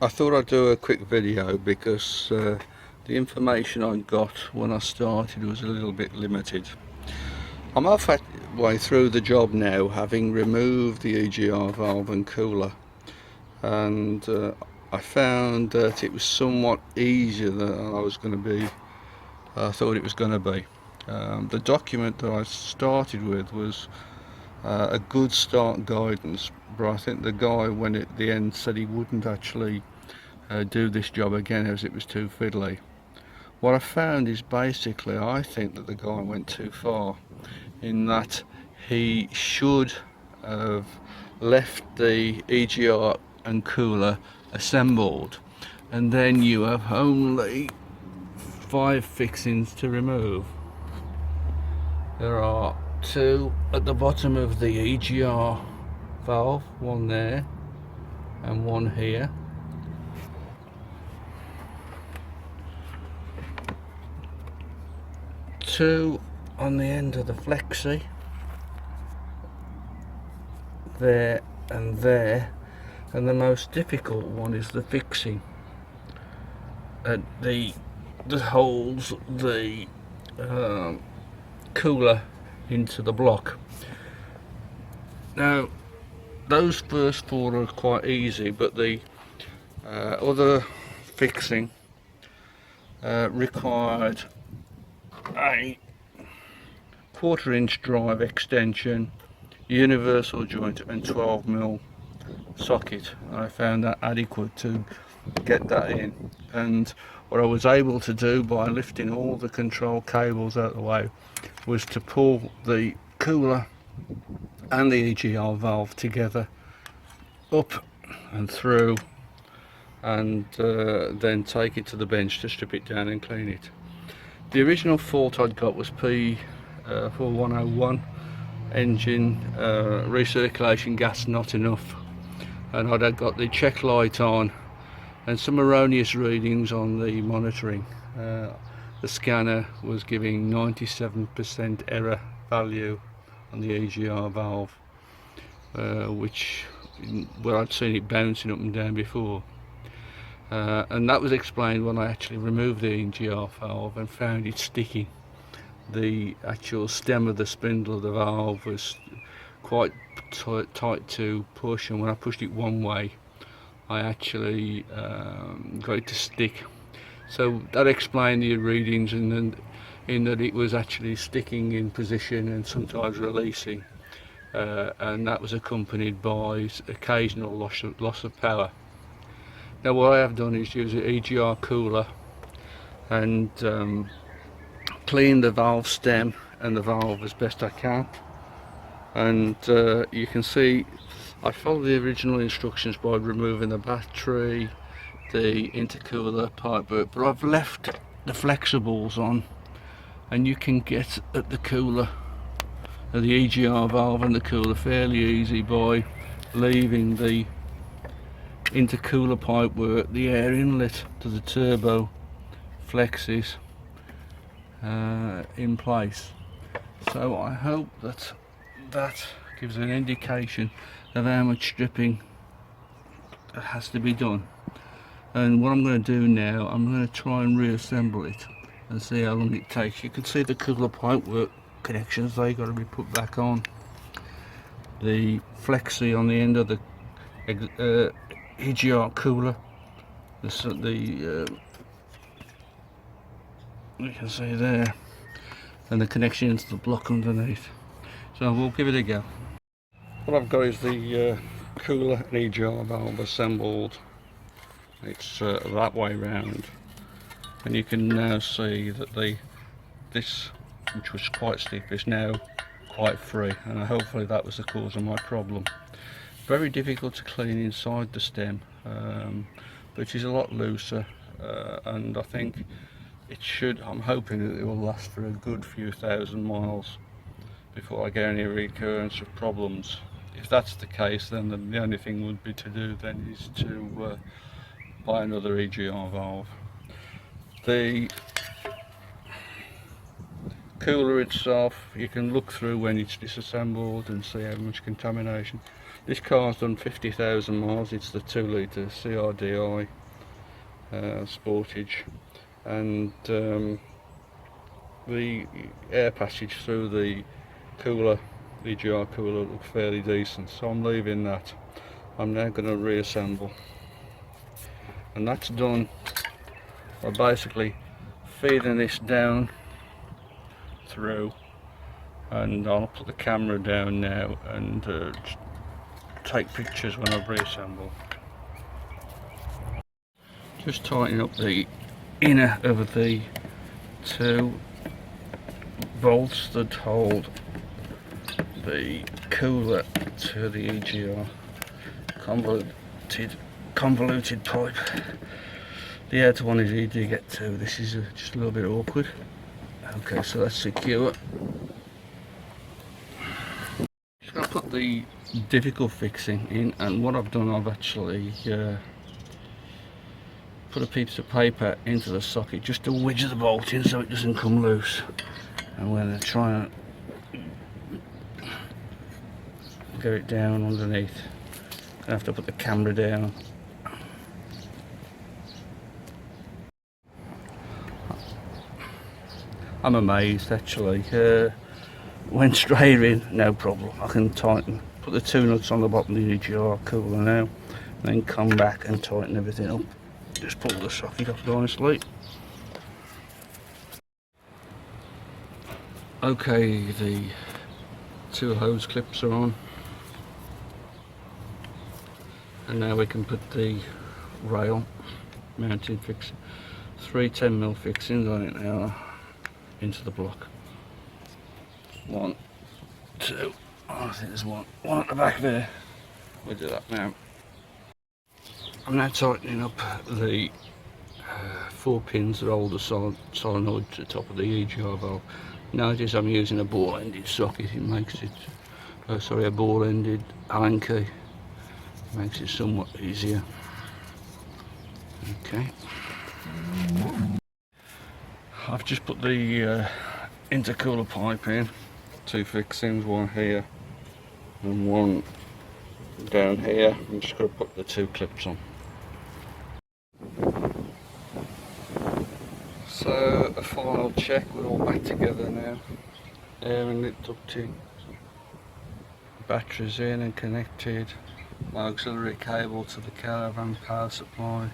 I thought I'd do a quick video because the information I got when I started was a little bit limited. I'm halfway through the job now, having removed the EGR valve and cooler, and I found that it was somewhat easier than I thought it was going to be. The document that I started with was a good start guidance, but I think the guy, when at the end, said he wouldn't actually do this job again as it was too fiddly. What I found is basically I think that the guy went too far in that he should have left the EGR and cooler assembled, and then you have only 5 fixings to remove. There are 2 at the bottom of the EGR valve, one there and one here. 2 on the end of the flexi, there and there, and the most difficult one is the fixing at that holds the cooler into the block. Now those first 4 are quite easy, but the other fixing required a 1/4 inch drive extension, universal joint and 12mm socket. I found that adequate to get that in, and what I was able to do by lifting all the control cables out of the way was to pull the cooler and the EGR valve together up and through, and then take it to the bench to strip it down and clean it. The original fault I'd got was P4101 engine recirculation gas not enough, and I'd got the check light on and some erroneous readings on the monitoring. The scanner was giving 97% error value on the EGR valve, where I'd seen it bouncing up and down before. And that was explained when I actually removed the EGR valve and found it sticking. The actual stem of the spindle of the valve was quite tight to push, and when I pushed it one way I actually got it to stick. So that explained the readings in that it was actually sticking in position and sometimes releasing, and that was accompanied by occasional loss of power. Now what I have done is use the EGR cooler and clean the valve stem and the valve as best I can, and you can see I followed the original instructions by removing the battery, the intercooler pipe, but I've left the flexibles on, and you can get at the cooler, the EGR valve and the cooler, fairly easy by leaving the intercooler pipe work, the air inlet to the turbo flexes in place. So I hope that gives an indication of how much stripping has to be done. And what I'm going to do now, I'm going to try and reassemble it and see how long it takes. You can see the cooler pipe work connections, they got to be put back on. The flexi on the end of the EGR cooler, you can see there, and the connection into the block underneath. So we'll give it a go. What I've got is the cooler and EGR valve assembled. It's that way round, and you can now see that this, which was quite stiff, is now quite free, and hopefully that was the cause of my problem. Very difficult to clean inside the stem, but it is a lot looser, and I think I'm hoping that it will last for a good few thousand miles before I get any recurrence of problems. If that's the case, then the only thing would be to do then is to buy another EGR valve. The cooler itself, you can look through when it's disassembled and see how much contamination. This car's done 50,000 miles. It's the 2 litre CRDI Sportage, and the air passage through the cooler, EGR cooler, looks fairly decent, so I'm leaving that. I'm now going to reassemble, and that's done by basically feeding this down through, and I'll put the camera down now and take pictures when I've reassembled. Just tightening up the inner of the 2 bolts that hold the cooler to the EGR. Convoluted pipe. The outer one is easy to get to. This is just a little bit awkward. Okay, so that's secure. Just going to put the difficult fixing in, and what I've done, I've actually put a piece of paper into the socket just to wedge the bolt in so it doesn't come loose. And we're going to try and get it down underneath. I have to put the camera down. I'm amazed actually. Went straight in, no problem. I can tighten, put the 2 nuts on the bottom of the EGR cooler now, and then come back and tighten everything up. Just pull the socket off nicely. Okay, the 2 hose clips are on, and now we can put the rail mounting fixing. 3 10mm fixings on it now into the block. 1, 2, I think there's one at the back there. We'll do that now. I'm now tightening up the 4 pins that hold the solenoid to the top of the EGR valve. Notice I'm using a ball-ended socket. It makes it, a ball-ended Allen key. Makes it somewhat easier. Okay. I've just put the intercooler pipe in. 2 fixings, one here and one down here. I'm just going to put the 2 clips on. So a final check, we're all back together now. Air and lit ducting, batteries in and connected, my auxiliary cable to the caravan power supply,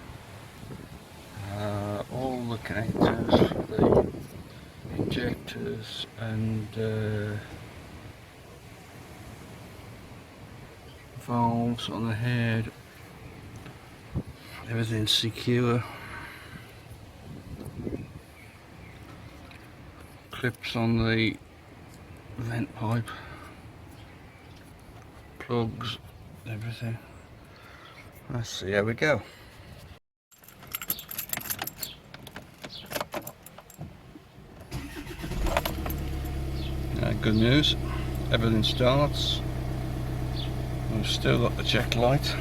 all the connectors for the injectors and valves on the head. Everything's secure. Clips on the vent pipe, plugs, everything. Let's see how we go. Good news, everything starts. We've still got the check light.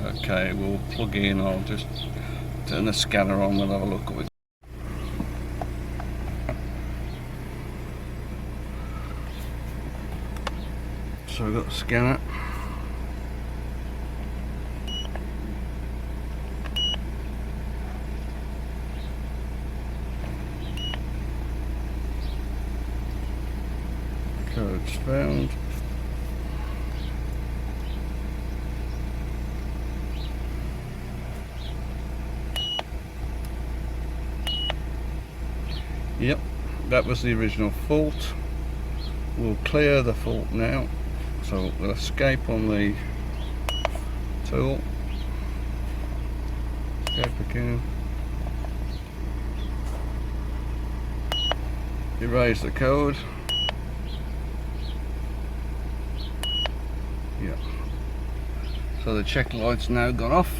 Okay, we'll plug in. I'll just turn the scanner on. We'll have a look at it. So we've got the scanner. Code's found. Yep, that was the original fault. We'll clear the fault now. So we'll escape on the tool. Escape again. Erase the code. Yeah. So the check light's now gone off.